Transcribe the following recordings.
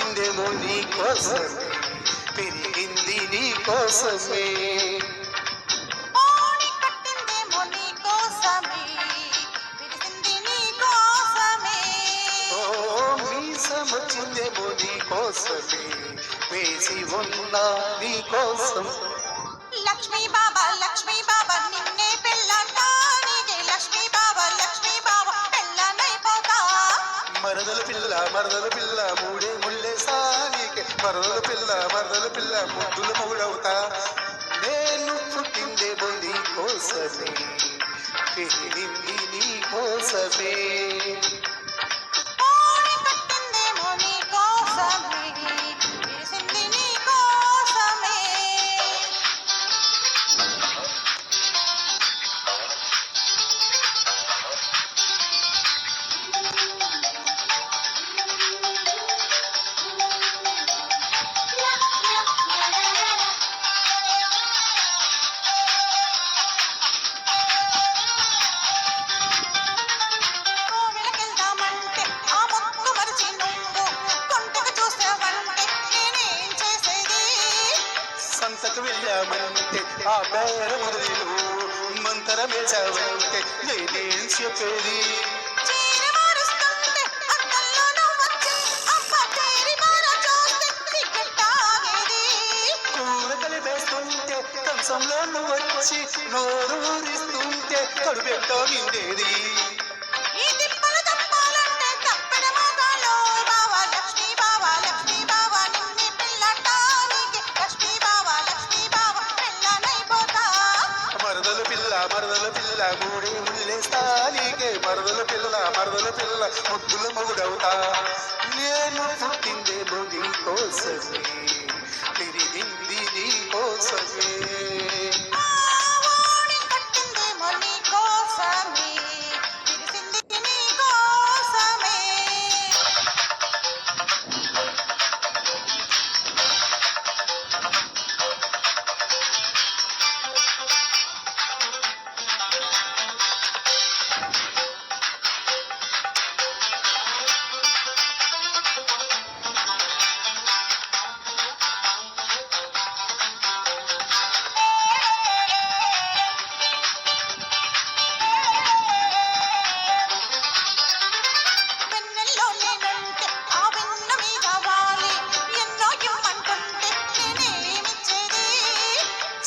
పుట్టిందేమో నీ కోసమే, పెరిగింది నీ కోసమే. మీసమొచ్చిందేమో నీ కోసమే, వేసి ఉన్నా నీ కోసం. లక్ష్మీ బాబా నిన్నే పెళ్ళానికి, లక్ష్మీ బాబా పెళ్ళనైపోతా. మరదల పిల్ల మూడే ముళ్ళే సానికే, మరదల పిల్ల ముద్దుల మొగుడవుతా. నేను పుట్టిందేమో నీ కోసమే, పెరిగింది నీ కోసమే. సంతకు వెళ్ళామంటే ఆ బేర మొదలు మంతరమేశావంటే నేనేం చెప్పేది. కూర కలిపేస్తుంటే కంచంలో నువ్వు వచ్చి నోరు ఊరిస్తుంటే కడుపెట్టో నిండేది. మరదల పిల్ల మూడే ముళ్ళేస్తానికే, మరదల పిల్ల ముద్దుల మొగుడవుతా. నేను పుట్టిందేమో నీ కోసమే, పెరిగింది నీ కోసమే.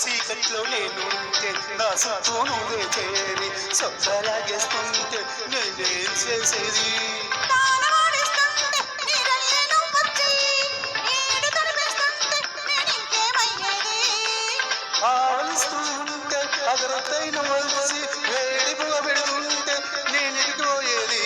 చీకట్లో నేనుంటే నా చుట్టూ నువ్వే చేరి సొప్పలాగేస్తుంటే నేనేం చేసేది. ఆవలిస్తుంటే అగరతైన వచ్చి వేడి పువ్వ పెడుతుంటే నేను ఎడిపోయేది.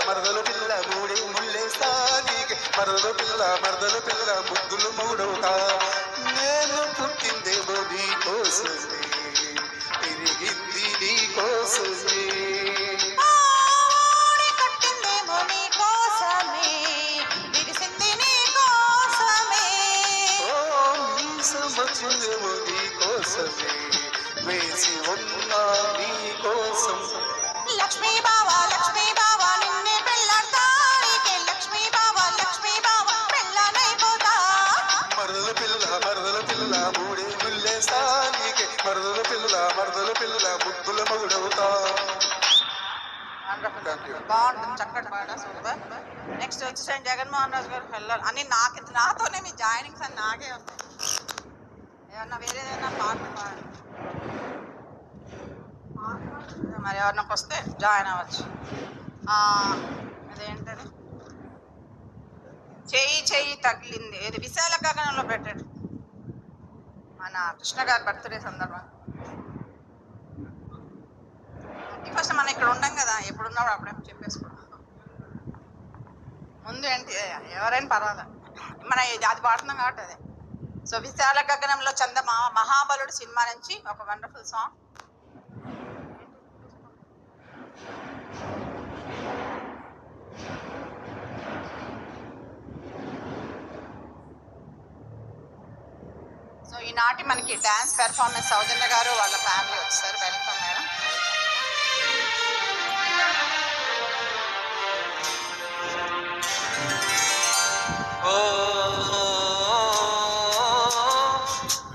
మరదల పిల్ల మూడే ముళ్ళేస్తానికి, మరదల పిల్ల ముద్దుల మొగుడవుతా. నేను పుట్టిందేమో నీ కోసమే, పెరిగింది నీ కోసమే. మీసమొచ్చిందేమో నీ కోసమే, వేసి ఉన్నా నీ కోసం. లక్ష్మీ బాబా నిన్నే పెళ్ళానికి, లక్ష్మీ బాబా పెళ్ళనైపోతా. మరదల పిల్ల మూడే ముళ్ళేస్తానికి, మరదల పిల్ల ముద్దుల మొగుడవుతా. బాగుంటుంది, చక్కటి పాట, సూపర్. నెక్స్ట్ వచ్చేసండి జగన్మోహన్ రాజు గారు వెళ్ళాలి అని నాతోనే మీ జాయినింగ్స్ అని నాకే వస్తాయి. ఏమన్నా వేరేదైనా పాటలు పాడండి, మరి ఎవరినొక వస్తే జాయిన్ అవ్వచ్చు. అదేంటది, చెయ్యి తగిలింది, ఇది విశాల గగనంలో పెట్టాడు మన కృష్ణ గారి బర్త్డే సందర్భంగా. ఫస్ట్ మనం ఇక్కడ ఉండం కదా, ఎప్పుడున్నప్పుడు అప్పుడేమో చెప్పేసుకోవడం. ముందు ఏంటి ఎవరైనా పర్వాలేదు, మన అది పాడుతున్నాం కాబట్టి అదే. సో విశాల గగనంలో మహాబలుడు సినిమా నుంచి ఒక వండర్ఫుల్ సాంగ్. సో ఈనాటి మనకి డ్యాన్స్ పెర్ఫార్మెన్స్ సౌజన్య గారు వాళ్ళ ఫ్యామిలీ వచ్చారు. Welcome madam. ఓ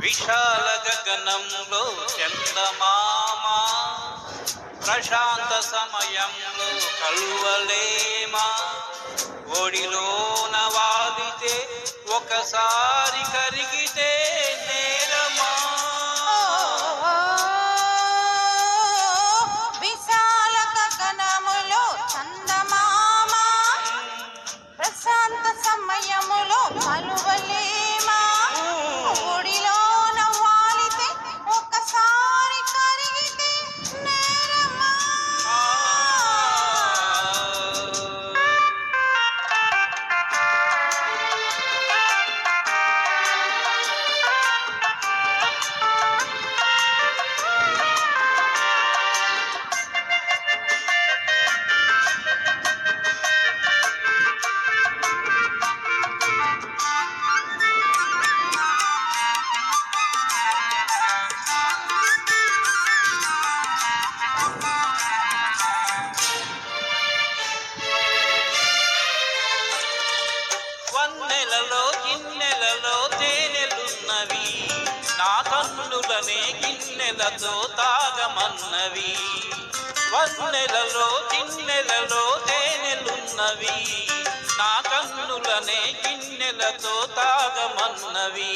విశాల గగనంలో చందమామ, ప్రశాంత సమయంలో కలువలేమా, ఒడిలోన వాలితే ఒకసారి కరిగితే నేరమా. విశాల గగనములో చందమామ, ప్రశాంత సమయములో కలువలేమా, ఒడిలోన వాలితే ఒకసారి కరిగితే నేరమా. వన్నెలలో గిన్నెలలో తేనెలున్నవి, నా కన్నులనే గిన్నెలతో తాగమన్నవి. వన్నెలలో గిన్నెలలో తేనెలున్నవి, నా కన్నులనే గిన్నెలతో తాగమన్నవి.